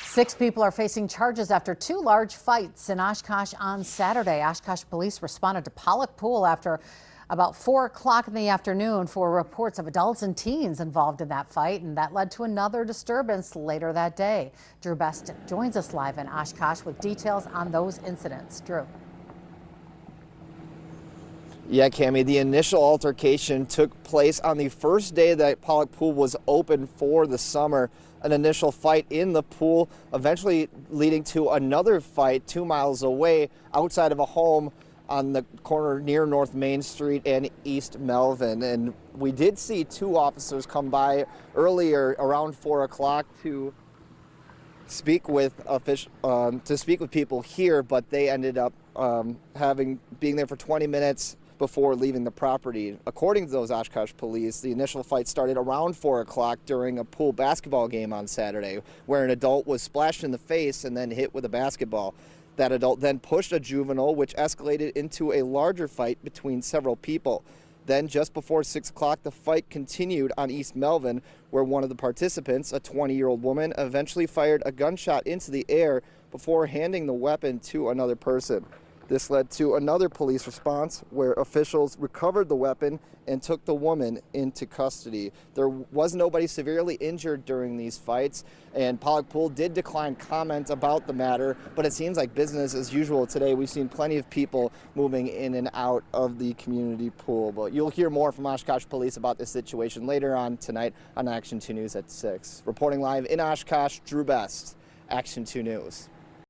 6 people are facing charges after 2 large fights in Oshkosh on Saturday. Oshkosh police responded to Pollock Pool after about 4 o'clock in the afternoon for reports of adults and teens involved in that fight, and that led to another disturbance later that day. Drew Best joins us live in Oshkosh with details on those incidents. Drew. Yeah, Cammie, the initial altercation took place on the first day that Pollock Pool was open for the summer. An initial fight in the pool, eventually leading to another fight 2 miles away outside of a home on the corner near North Main Street and East Melvin. And we did see 2 officers come by earlier around 4 o'clock to speak with people here, but they ended up being there for 20 minutes before leaving the property. According to those Oshkosh police, the initial fight started around 4 o'clock during a pool basketball game on Saturday, where an adult was splashed in the face and then hit with a basketball. That adult then pushed a juvenile, which escalated into a larger fight between several people. Then just before 6 o'clock, the fight continued on East Melvin, where one of the participants, a 20-year-old woman, eventually fired a gunshot into the air before handing the weapon to another person. This led to another police response where officials recovered the weapon and took the woman into custody. There was nobody severely injured during these fights, and Pollock Pool did decline comment about the matter, but it seems like business as usual today. We've seen plenty of people moving in and out of the community pool, but you'll hear more from Oshkosh Police about this situation later on tonight on Action 2 News at 6. Reporting live in Oshkosh, Drew Best, Action 2 News.